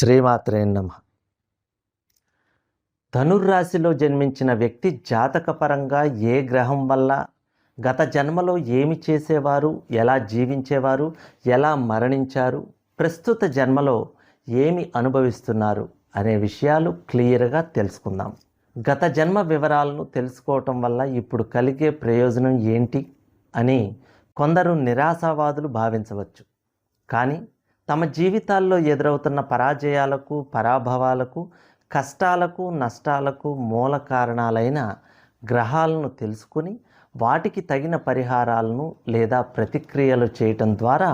శ్రీమాత్రే నమః. ధనుర్రాశిలో జన్మించిన వ్యక్తి జాతకపరంగా ఏ గ్రహం వల్ల గత జన్మలో ఏమి చేసేవారు, ఎలా జీవించేవారు, ఎలా మరణించారు, ప్రస్తుత జన్మలో ఏమి అనుభవిస్తున్నారు అనే విషయాలు క్లియర్గా తెలుసుకుందాం. గత జన్మ వివరాలను తెలుసుకోవటం వల్ల ఇప్పుడు కలిగే ప్రయోజనం ఏంటి అని కొందరు నిరాశావాదులు భావించవచ్చు. కానీ తమ జీవితాల్లో ఎదురవుతున్న పరాజయాలకు, పరాభవాలకు, కష్టాలకు, నష్టాలకు మూల కారణాలైన గ్రహాలను తెలుసుకుని వాటికి తగిన పరిహారాలను లేదా ప్రతిక్రియలు చేయటం ద్వారా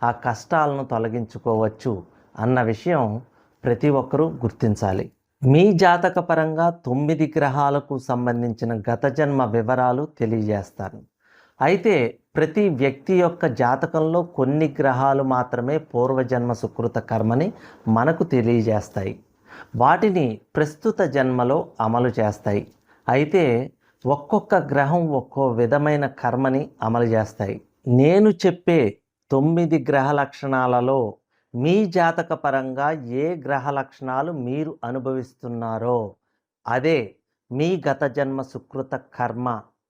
ఆ కష్టాలను తొలగించుకోవచ్చు అన్న విషయం ప్రతి ఒక్కరూ గుర్తించాలి. మీ జాతకపరంగా 9 గ్రహాలకు సంబంధించిన గత జన్మ వివరాలు తెలియజేస్తాను. అయితే ప్రతి వ్యక్తి యొక్క జాతకంలో కొన్ని గ్రహాలు మాత్రమే పూర్వజన్మ సుకృత కర్మని మనకు తెలియజేస్తాయి. వాటిని ప్రస్తుత జన్మలో అమలు చేస్తాయి. అయితే ఒక్కొక్క గ్రహం ఒక్కో విధమైన కర్మని అమలు చేస్తాయి. నేను చెప్పే 9 గ్రహ లక్షణాలలో మీ జాతకపరంగా ఏ గ్రహ లక్షణాలు మీరు అనుభవిస్తున్నారో అదే మీ గత జన్మ సుకృత కర్మ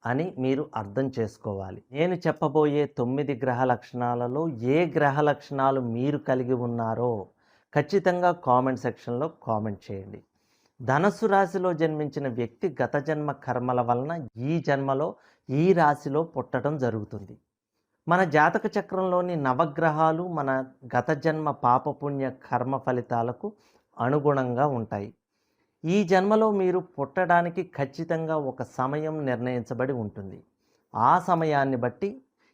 అని మీరు అర్థం చేసుకోవాలి. నేను చెప్పబోయే 9 గ్రహ లక్షణాలలో ఏ గ్రహ లక్షణాలు మీరు కలిగి ఉన్నారో ఖచ్చితంగా కామెంట్ సెక్షన్లో కామెంట్ చేయండి. ధనస్సు రాశిలో జన్మించిన వ్యక్తి గత జన్మ కర్మల వలన ఈ జన్మలో ఈ రాశిలో పుట్టడం జరుగుతుంది. మన జాతక చక్రంలోని నవగ్రహాలు మన గత జన్మ పాపపుణ్య కర్మ ఫలితాలకు అనుగుణంగా ఉంటాయి. ఈ జన్మలో మీరు పుట్టడానికి ఖచ్చితంగా ఒక సమయం నిర్ణయించబడి ఉంటుంది. ఆ సమయాన్ని బట్టి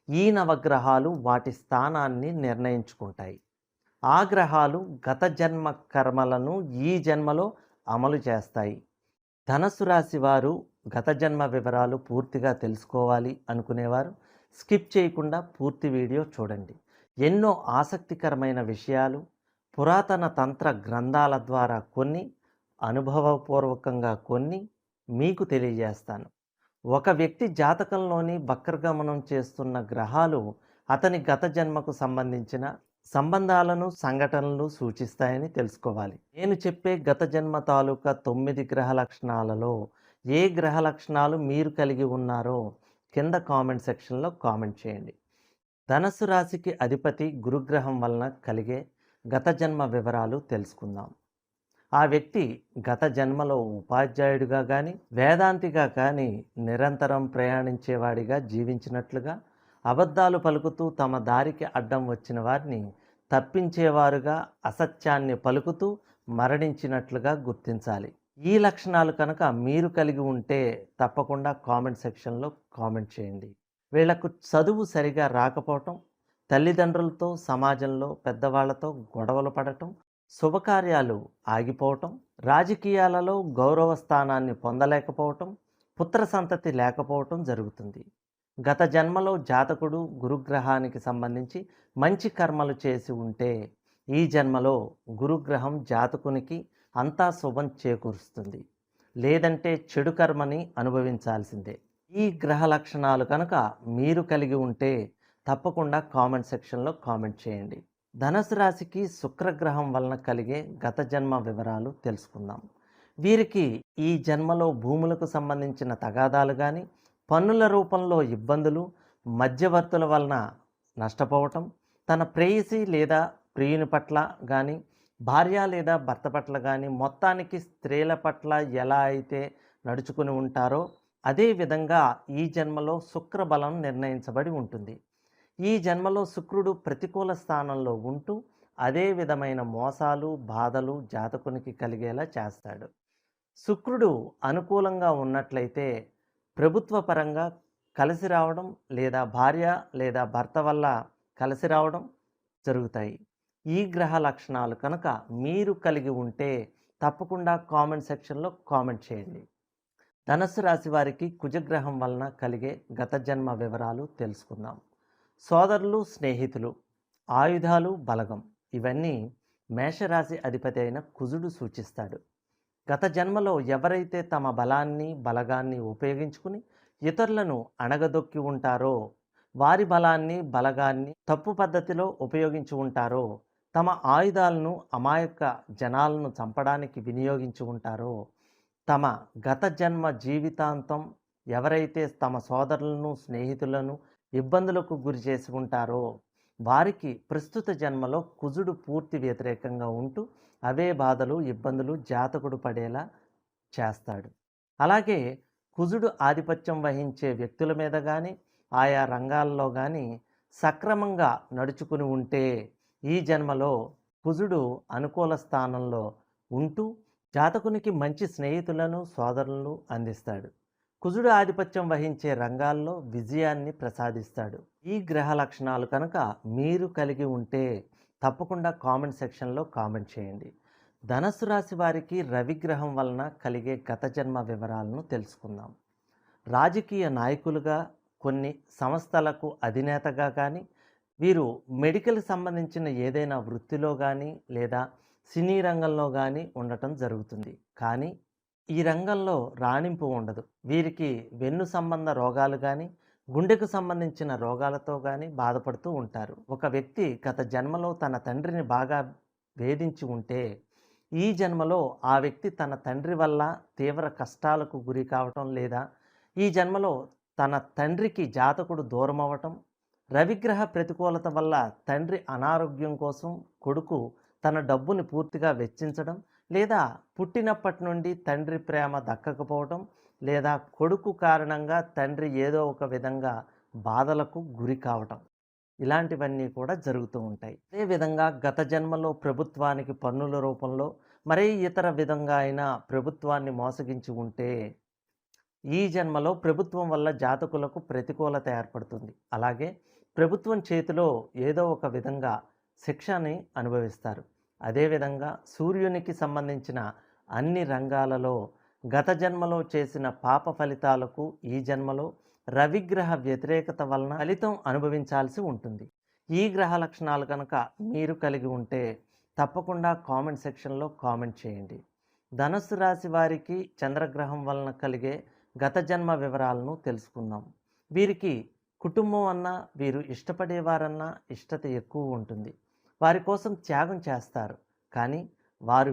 ఈ నవగ్రహాలు వాటి స్థానాన్ని నిర్ణయించుకుంటాయి. ఆ గ్రహాలు గత జన్మ కర్మలను ఈ జన్మలో అమలు చేస్తాయి. ధనస్సు రాశి వారు గత జన్మ వివరాలు పూర్తిగా తెలుసుకోవాలి అనుకునేవారు స్కిప్ చేయకుండా పూర్తి వీడియో చూడండి. ఎన్నో ఆసక్తికరమైన విషయాలు పురాతన తంత్ర గ్రంథాల ద్వారా కొన్ని, అనుభవపూర్వకంగా కొన్ని మీకు తెలియజేస్తాను. ఒక వ్యక్తి జాతకంలోని వక్రగమనం చేస్తున్న గ్రహాలు అతని గత జన్మకు సంబంధించిన సంబంధాలను, సంఘటనలు సూచిస్తాయని తెలుసుకోవాలి. నేను చెప్పే గత జన్మ తాలూకా 9 గ్రహ లక్షణాలలో ఏ గ్రహ లక్షణాలు మీరు కలిగి ఉన్నారో కింద కామెంట్ సెక్షన్లో కామెంట్ చేయండి. ధనస్సు రాశికి అధిపతి గురుగ్రహం వలన కలిగే గత జన్మ వివరాలు తెలుసుకుందాం. ఆ వ్యక్తి గత జన్మలో ఉపాధ్యాయుడిగా కానీ, వేదాంతిగా కానీ నిరంతరం ప్రయాణించేవాడిగా జీవించినట్లుగా, అబద్ధాలు పలుకుతూ తమ దారికి అడ్డం వచ్చిన వారిని తప్పించేవారుగా, అసత్యాన్ని పలుకుతూ మరణించినట్లుగా గుర్తించాలి. ఈ లక్షణాలు కనుక మీరు కలిగి ఉంటే తప్పకుండా కామెంట్ సెక్షన్లో కామెంట్ చేయండి. వీళ్లకు చదువు సరిగా రాకపోవటం, తల్లిదండ్రులతో, సమాజంలో పెద్దవాళ్లతో గొడవలు పడటం, శుభకార్యాలు ఆగిపోవటం, రాజకీయాలలో గౌరవ స్థానాన్ని పొందలేకపోవటం, పుత్ర సంతతి లేకపోవటం జరుగుతుంది. గత జన్మలో జాతకుడు గురుగ్రహానికి సంబంధించి మంచి కర్మలు చేసి ఉంటే ఈ జన్మలో గురుగ్రహం జాతకునికి అంతా శుభం చేకూరుస్తుంది. లేదంటే చెడు కర్మని అనుభవించాల్సిందే. ఈ గ్రహ లక్షణాలు కనుక మీరు కలిగి ఉంటే తప్పకుండా కామెంట్ సెక్షన్లో కామెంట్ చేయండి. ధనుసు రాశికి శుక్రగ్రహం వలన కలిగే గత జన్మ వివరాలు తెలుసుకుందాం. వీరికి ఈ జన్మలో భూములకు సంబంధించిన తగాదాలు కానీ, పన్నుల రూపంలో ఇబ్బందులు, మధ్యవర్తుల వలన నష్టపోవటం, తన ప్రేయసి లేదా ప్రియుని పట్ల కానీ, భార్య లేదా భర్త పట్ల కానీ, మొత్తానికి స్త్రీల పట్ల ఎలా అయితే నడుచుకుని ఉంటారో అదే విధంగా ఈ జన్మలో శుక్రబలం నిర్ణయించబడి ఉంటుంది. ఈ జన్మలో శుక్రుడు ప్రతికూల స్థానంలో ఉంటూ అదే విధమైన మోసాలు, బాధలు జాతకునికి కలిగేలా చేస్తాడు. శుక్రుడు అనుకూలంగా ఉన్నట్లయితే ప్రభుత్వ పరంగా కలిసి రావడం లేదా భార్య లేదా భర్త వల్ల కలిసి రావడం జరుగుతాయి. ఈ గ్రహ లక్షణాలు కనుక మీరు కలిగి ఉంటే తప్పకుండా కామెంట్ సెక్షన్లో కామెంట్ చేయండి. ధనుస్సు రాశి వారికి కుజగ్రహం వలన కలిగే గత జన్మ వివరాలు తెలుసుకుందాం. సోదరులు, స్నేహితులు, ఆయుధాలు, బలగం ఇవన్నీ మేషరాశి అధిపతి అయిన కుజుడు సూచిస్తాడు. గత జన్మలో ఎవరైతే తమ బలాన్ని, బలగాన్ని ఉపయోగించుకుని ఇతరులను అణగదొక్కి ఉంటారో, వారి బలాన్ని, బలగాన్ని తప్పు పద్ధతిలో ఉపయోగించి ఉంటారో తమ ఆయుధాలను అమాయక జనాలను చంపడానికి వినియోగించి ఉంటారో, తమ గత జన్మ జీవితాంతం ఎవరైతే తమ సోదరులను, స్నేహితులను ఇబ్బందులకు గురి చేసి ఉంటారో, వారికి ప్రస్తుత జన్మలో కుజుడు పూర్తి వ్యతిరేకంగా ఉంటూ అవే బాధలు, ఇబ్బందులు జాతకుడు పడేలా చేస్తాడు. అలాగే కుజుడు ఆధిపత్యం వహించే వ్యక్తుల మీద కానీ, ఆయా రంగాల్లో కానీ సక్రమంగా నడుచుకుని ఉంటే ఈ జన్మలో కుజుడు అనుకూల స్థానంలో ఉంటూ జాతకునికి మంచి స్నేహితులను, సోదరులను అందిస్తాడు. కుజుడు ఆధిపత్యం వహించే రంగాల్లో విజయాన్ని ప్రసాదిస్తాడు. ఈ గ్రహ లక్షణాలు కనుక మీరు కలిగి ఉంటే తప్పకుండా కామెంట్ సెక్షన్లో కామెంట్ చేయండి. ధనస్సు రాశి వారికి రవిగ్రహం వలన కలిగే గత జన్మ వివరాలను తెలుసుకుందాం. రాజకీయ నాయకులుగా, కొన్ని సంస్థలకు అధినేతగా కానీ, వీరు మెడికల్కి సంబంధించిన ఏదైనా వృత్తిలో కానీ లేదా సినీ రంగంలో కానీ ఉండటం జరుగుతుంది. కానీ ఈ రంగంలో రాణింపు ఉండదు. వీరికి వెన్ను సంబంధ రోగాలు కానీ, గుండెకు సంబంధించిన రోగాలతో కానీ బాధపడుతూ ఉంటారు. ఒక వ్యక్తి గత జన్మలో తన తండ్రిని బాగా వేధించి ఉంటే ఈ జన్మలో ఆ వ్యక్తి తన తండ్రి వల్ల తీవ్ర కష్టాలకు గురి కావటం, లేదా ఈ జన్మలో తన తండ్రికి జాతకుడు దూరం అవ్వటం, రవిగ్రహ ప్రతికూలత వల్ల తండ్రి అనారోగ్యం కోసం కొడుకు తన డబ్బుని పూర్తిగా వెచ్చించడం, లేదా పుట్టినప్పటి నుండి తండ్రి ప్రేమ దక్కకపోవటం, లేదా కొడుకు కారణంగా తండ్రి ఏదో ఒక విధంగా బాధలకు గురి కావటం, ఇలాంటివన్నీ కూడా జరుగుతూ ఉంటాయి. అదేవిధంగా గత జన్మలో ప్రభుత్వానికి పన్నుల రూపంలో మరే ఇతర విధంగా అయినా ప్రభుత్వాన్ని మోసగించి ఉంటే ఈ జన్మలో ప్రభుత్వం వల్ల జాతకులకు ప్రతికూలత ఏర్పడుతుంది. అలాగే ప్రభుత్వం చేతిలో ఏదో ఒక విధంగా శిక్షని అనుభవిస్తారు. అదేవిధంగా సూర్యునికి సంబంధించిన అన్ని రంగాలలో గత జన్మలో చేసిన పాప ఫలితాలకు ఈ జన్మలో రవిగ్రహ వ్యతిరేకత వలన ఫలితం అనుభవించాల్సి ఉంటుంది. ఈ గ్రహ లక్షణాలు కనుక మీరు కలిగి ఉంటే తప్పకుండా కామెంట్ సెక్షన్లో కామెంట్ చేయండి. ధనుస్సు రాశి వారికి చంద్రగ్రహం వలన కలిగే గత జన్మ వివరాలను తెలుసుకుందాం. వీరికి కుటుంబం అన్నా, వీరు ఇష్టపడేవారన్నా ఇష్టత ఎక్కువ ఉంటుంది. వారి కోసం త్యాగం చేస్తారు, కానీ వారు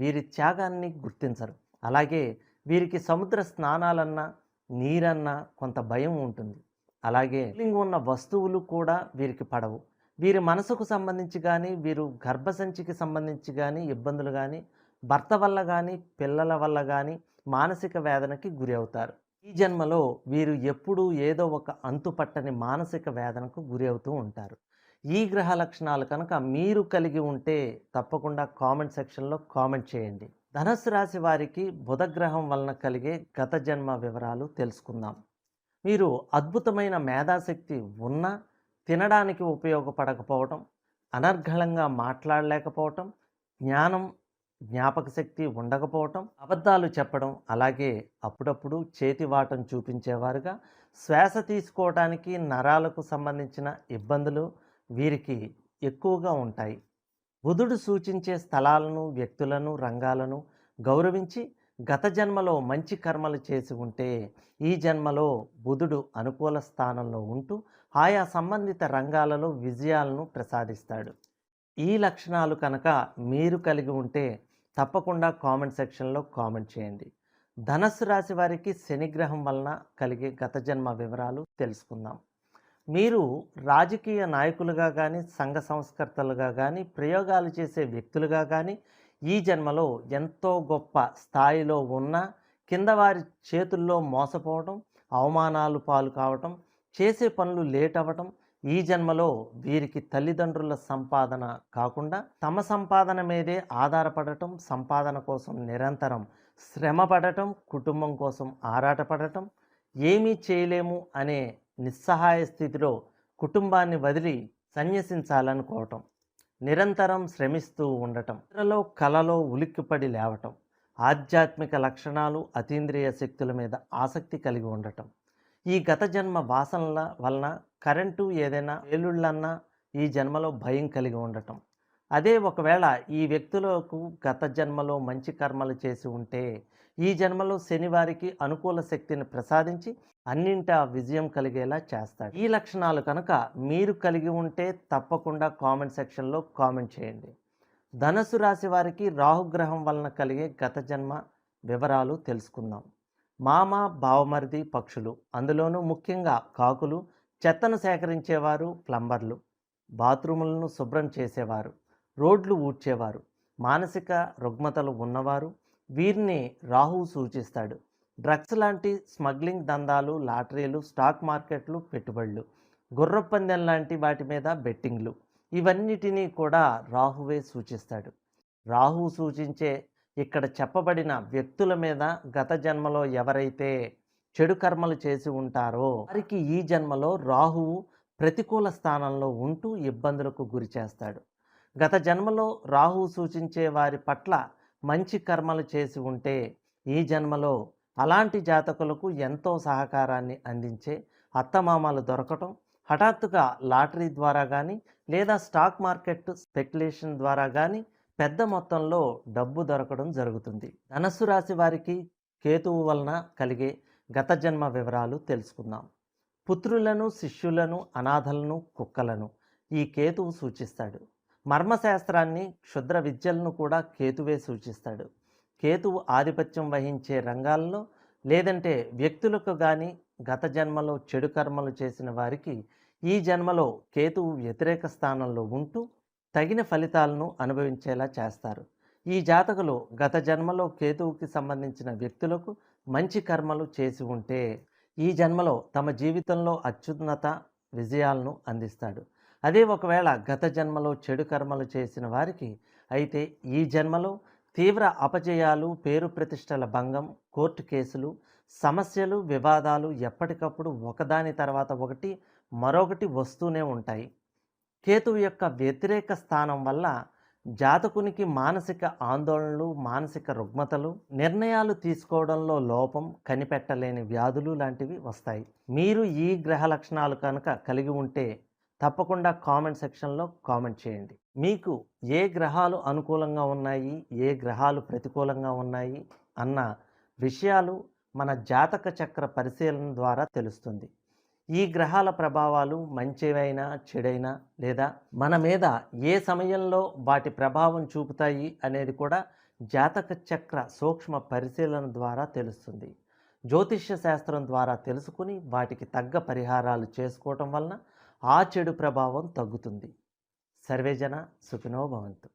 వీరి త్యాగాన్ని గుర్తించరు. అలాగే వీరికి సముద్ర స్నానాలన్నా, నీరన్నా కొంత భయం ఉంటుంది. అలాగే ఉన్న వస్తువులు కూడా వీరికి పడవు. వీరి మనసుకు సంబంధించి కానీ, వీరు గర్భసంచికి సంబంధించి కానీ ఇబ్బందులు కానీ, భర్త వల్ల కానీ, పిల్లల వల్ల కానీ మానసిక వేదనకి గురి అవుతారు. ఈ జన్మలో వీరు ఎప్పుడూ ఏదో ఒక అంతుపట్టని మానసిక వేదనకు గురి అవుతూ ఉంటారు. ఈ గ్రహ లక్షణాలు కనుక మీరు కలిగి ఉంటే తప్పకుండా కామెంట్ సెక్షన్లో కామెంట్ చేయండి. ధనుస్సు రాశి వారికి బుధగ్రహం వలన కలిగే గత జన్మ వివరాలు తెలుసుకుందాం. మీరు అద్భుతమైన మేధాశక్తి ఉన్నా తినడానికి ఉపయోగపడకపోవటం, అనర్గళంగా మాట్లాడలేకపోవటం, జ్ఞాపక శక్తి ఉండకపోవటం, అబద్ధాలు చెప్పడం, అలాగే అప్పుడప్పుడు చేతివాటం చూపించేవారుగా, శ్వాస తీసుకోవడానికి నరాలకు సంబంధించిన ఇబ్బందులు వీరికి ఎక్కువగా ఉంటాయి. బుధుడు సూచించే స్థలాలను, వ్యక్తులను, రంగాలను గౌరవించి గత జన్మలో మంచి కర్మలు చేసి ఉంటే ఈ జన్మలో బుధుడు అనుకూల స్థానంలో ఉంటూ ఆయా సంబంధిత రంగాలలో విజయాలను ప్రసాదిస్తాడు. ఈ లక్షణాలు కనుక మీరు కలిగి ఉంటే తప్పకుండా కామెంట్ సెక్షన్లో కామెంట్ చేయండి. ధనస్సు రాశి వారికి శనిగ్రహం వలన కలిగే గత జన్మ వివరాలు తెలుసుకుందాం. మీరు రాజకీయ నాయకులుగా కానీ, సంఘ సంస్కర్తలుగా కానీ, ప్రయోగాలు చేసే వ్యక్తులుగా కానీ ఈ జన్మలో ఎంతో గొప్ప స్థాయిలో ఉన్న కింద వారి చేతుల్లో మోసపోవటం, అవమానాలు పాలు కావటం, చేసే పనులు లేట్ అవ్వటం, ఈ జన్మలో వీరికి తల్లిదండ్రుల సంపాదన కాకుండా తమ సంపాదన మీదే ఆధారపడటం, సంపాదన కోసం నిరంతరం శ్రమపడటం, కుటుంబం కోసం ఆరాటపడటం, ఏమీ చేయలేము అనే నిస్సహాయ స్థితిలో కుటుంబాన్ని వదిలి సన్యసించాలనుకోవటం, నిరంతరం శ్రమిస్తూ ఉండటం, ఇతరులలో కలలో ఉలిక్కిపడి లేవటం, ఆధ్యాత్మిక లక్షణాలు, అతీంద్రియ శక్తుల మీద ఆసక్తి కలిగి ఉండటం, ఈ గత జన్మ వాసనల వలన కరెంటు ఏదైనా పేలుళ్ళన్నా ఈ జన్మలో భయం కలిగి ఉండటం, అదే ఒకవేళ ఈ వ్యక్తులకు గత జన్మలో మంచి కర్మలు చేసి ఉంటే ఈ జన్మలో శని వారికి అనుకూల శక్తిని ప్రసాదించి అన్నింటా విజయం కలిగేలా చేస్తాడు. ఈ లక్షణాలు కనుక మీరు కలిగి ఉంటే తప్పకుండా కామెంట్ సెక్షన్లో కామెంట్ చేయండి. ధనుసు రాశి వారికి రాహుగ్రహం వలన కలిగే గత జన్మ వివరాలు తెలుసుకుందాం. మామ, బావమరిది పక్షులు, అందులోనూ ముఖ్యంగా కాకులు, చెత్తను సేకరించేవారు, ప్లంబర్లు, బాత్రూములను శుభ్రం చేసేవారు, రోడ్లు ఊడ్చేవారు, మానసిక రుగ్మతలు ఉన్నవారు, వీరిని రాహువు సూచిస్తాడు. డ్రగ్స్ లాంటి స్మగ్లింగ్ దందాలు, లాటరీలు, స్టాక్ మార్కెట్లు, పెట్టుబడులు, గుర్రపందెం లాంటి వాటి మీద బెట్టింగ్లు, ఇవన్నిటినీ కూడా రాహువే సూచిస్తాడు. రాహువు సూచించే ఇక్కడ చెప్పబడిన వ్యక్తుల మీద గత జన్మలో ఎవరైతే చెడు కర్మలు చేసి ఉంటారో వారికి ఈ జన్మలో రాహువు ప్రతికూల స్థానంలో ఉంటూ ఇబ్బందులకు గురి చేస్తాడు. గత జన్మలో రాహువు సూచించే వారి పట్ల మంచి కర్మలు చేసి ఉంటే ఈ జన్మలో అలాంటి జాతకులకు ఎంతో సహకారాన్ని అందించే అత్తమామలు దొరకటం, హఠాత్తుగా లాటరీ ద్వారా కానీ లేదా స్టాక్ మార్కెట్ స్పెక్యులేషన్ ద్వారా కానీ పెద్ద మొత్తంలో డబ్బు దొరకడం జరుగుతుంది. ధనస్సు రాశి వారికి కేతువు వలన కలిగే గత జన్మ వివరాలు తెలుసుకుందాం. పుత్రులను, శిష్యులను, అనాథలను, కుక్కలను ఈ కేతువు సూచిస్తాడు. మర్మశాస్త్రాన్ని, క్షుద్ర విద్యలను కూడా కేతువే సూచిస్తాడు. కేతువు ఆధిపత్యం వహించే రంగాల్లో లేదంటే వ్యక్తులకు కానీ గత జన్మలో చెడు కర్మలు చేసిన వారికి ఈ జన్మలో కేతువు వ్యతిరేక స్థానంలో ఉంటూ తగిన ఫలితాలను అనుభవించేలా చేస్తారు. ఈ జాతకులు గత జన్మలో కేతువుకి సంబంధించిన వ్యక్తులకు మంచి కర్మలు చేసి ఉంటే ఈ జన్మలో తమ జీవితంలో అత్యున్నత విజయాలను అందిస్తాడు. అదే ఒకవేళ గత జన్మలో చెడు కర్మలు చేసిన వారికి అయితే ఈ జన్మలో తీవ్ర అపజయాలు, పేరు ప్రతిష్టల భంగం, కోర్టు కేసులు, సమస్యలు, వివాదాలు ఎప్పటికప్పుడు ఒకదాని తర్వాత ఒకటి మరొకటి వస్తూనే ఉంటాయి. కేతువు యొక్క వ్యతిరేక స్థానం వల్ల జాతకునికి మానసిక ఆందోళనలు, మానసిక రుగ్మతలు, నిర్ణయాలు తీసుకోవడంలో లోపం, కనిపెట్టలేని వ్యాధులు లాంటివి వస్తాయి. మీరు ఈ గ్రహ లక్షణాలు కనుక కలిగి ఉంటే తప్పకుండా కామెంట్ సెక్షన్లో కామెంట్ చేయండి. మీకు ఏ గ్రహాలు అనుకూలంగా ఉన్నాయి, ఏ గ్రహాలు ప్రతికూలంగా ఉన్నాయి అన్న విషయాలు మన జాతక చక్ర పరిశీలన ద్వారా తెలుస్తుంది. ఈ గ్రహాల ప్రభావాలు మంచివైనా చెడైనా లేదా మన మీద ఏ సమయంలో వాటి ప్రభావం చూపుతాయి అనేది కూడా జాతక చక్ర సూక్ష్మ పరిశీలన ద్వారా తెలుస్తుంది. జ్యోతిష్య శాస్త్రం ద్వారా తెలుసుకుని వాటికి తగ్గ పరిహారాలు చేసుకోవటం వలన ఆ చెడు ప్రభావం తగ్గుతుంది. సర్వేజన సుఖినో భవంతు.